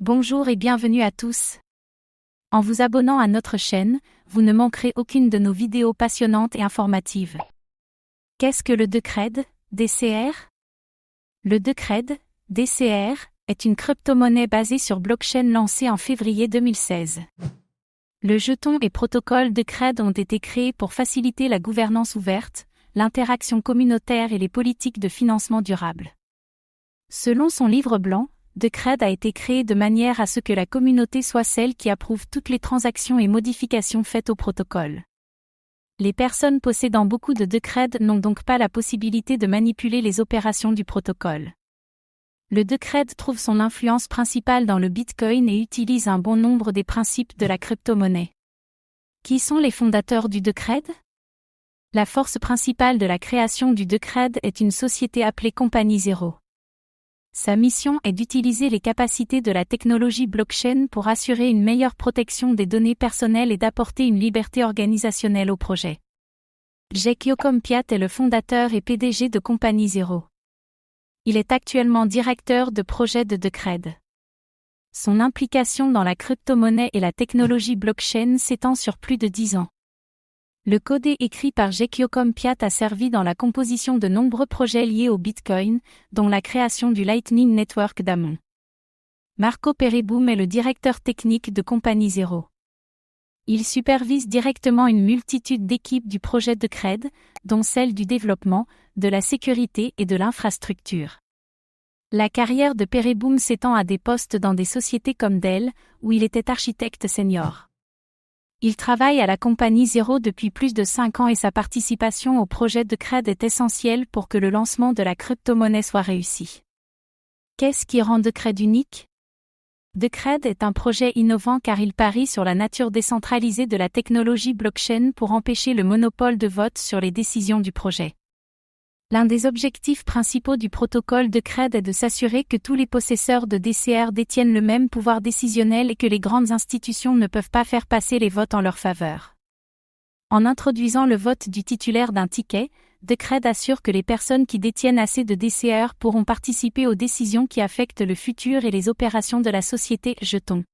Bonjour et bienvenue à tous. En vous abonnant à notre chaîne, vous ne manquerez aucune de nos vidéos passionnantes et informatives. Qu'est-ce que le Decred, DCR? Le Decred, DCR, est une crypto-monnaie basée sur blockchain lancée en février 2016. Le jeton et protocole Decred ont été créés pour faciliter la gouvernance ouverte, l'interaction communautaire et les politiques de financement durable. Selon son livre blanc, Decred a été créé de manière à ce que la communauté soit celle qui approuve toutes les transactions et modifications faites au protocole. Les personnes possédant beaucoup de Decred n'ont donc pas la possibilité de manipuler les opérations du protocole. Le Decred trouve son influence principale dans le Bitcoin et utilise un bon nombre des principes de la crypto-monnaie. Qui sont les fondateurs du Decred? La force principale de la création du Decred est une société appelée Compagnie Zero. Sa mission est d'utiliser les capacités de la technologie blockchain pour assurer une meilleure protection des données personnelles et d'apporter une liberté organisationnelle au projet. Jake Yokompiat est le fondateur et PDG de Compagnie Zero. Il est actuellement directeur de projet de Decred. Son implication dans la crypto-monnaie et la technologie blockchain s'étend sur plus de 10 ans. Le code écrit par Jake Yokompiat a servi dans la composition de nombreux projets liés au Bitcoin, dont la création du Lightning Network d'Amon. Marco Pereboom est le directeur technique de Compagnie Zero. Il supervise directement une multitude d'équipes du projet Decred, dont celle du développement, de la sécurité et de l'infrastructure. La carrière de Pereboom s'étend à des postes dans des sociétés comme Dell, où il était architecte senior. Il travaille à la Compagnie Zero depuis plus de 5 ans et sa participation au projet Decred est essentielle pour que le lancement de la crypto-monnaie soit réussi. Qu'est-ce qui rend Decred unique? Decred est un projet innovant car il parie sur la nature décentralisée de la technologie blockchain pour empêcher le monopole de vote sur les décisions du projet. L'un des objectifs principaux du protocole Decred est de s'assurer que tous les possesseurs de DCR détiennent le même pouvoir décisionnel et que les grandes institutions ne peuvent pas faire passer les votes en leur faveur. En introduisant le vote du titulaire d'un ticket, Decred assure que les personnes qui détiennent assez de DCR pourront participer aux décisions qui affectent le futur et les opérations de la société Jeton.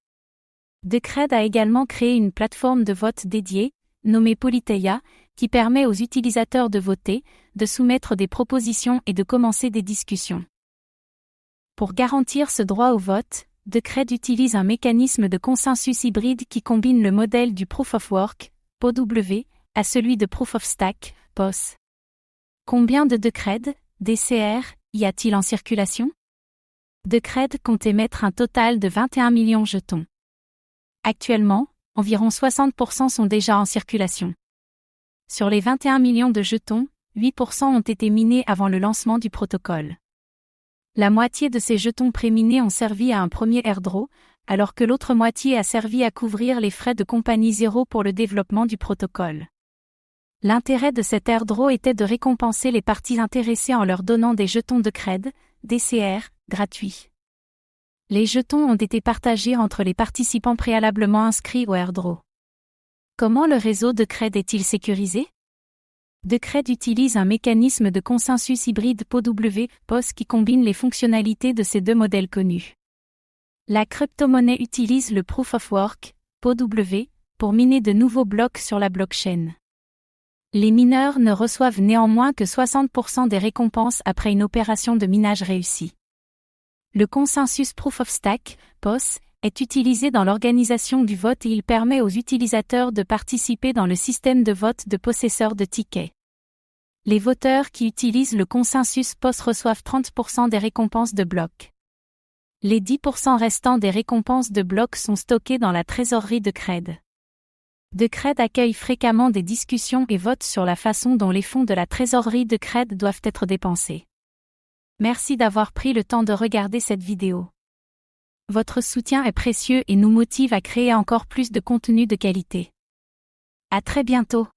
Decred a également créé une plateforme de vote dédiée, nommée Politeia, qui permet aux utilisateurs de voter, de soumettre des propositions et de commencer des discussions. Pour garantir ce droit au vote, Decred utilise un mécanisme de consensus hybride qui combine le modèle du Proof of Work, POW, à celui de Proof of Stake, POS. Combien de Decred, DCR, y a-t-il en circulation? Decred compte émettre un total de 21 millions de jetons. Actuellement, environ 60% sont déjà en circulation. Sur les 21 millions de jetons, 8% ont été minés avant le lancement du protocole. La moitié de ces jetons préminés ont servi à un premier airdrop, alors que l'autre moitié a servi à couvrir les frais de Compagnie Zero pour le développement du protocole. L'intérêt de cet airdrop était de récompenser les parties intéressées en leur donnant des jetons Decred, DCR, gratuits. Les jetons ont été partagés entre les participants préalablement inscrits au airdrop. Comment le réseau Decred est-il sécurisé? Decred utilise un mécanisme de consensus hybride POW-POS qui combine les fonctionnalités de ces deux modèles connus. La crypto-monnaie utilise le Proof of Work, POW, pour miner de nouveaux blocs sur la blockchain. Les mineurs ne reçoivent néanmoins que 60% des récompenses après une opération de minage réussie. Le consensus Proof of Stake, POS, est utilisé dans l'organisation du vote et il permet aux utilisateurs de participer dans le système de vote de possesseurs de tickets. Les voteurs qui utilisent le consensus POS reçoivent 30% des récompenses de blocs. Les 10% restants des récompenses de blocs sont stockés dans la trésorerie Decred. Decred accueille fréquemment des discussions et vote sur la façon dont les fonds de la trésorerie Decred doivent être dépensés. Merci d'avoir pris le temps de regarder cette vidéo. Votre soutien est précieux et nous motive à créer encore plus de contenu de qualité. À très bientôt.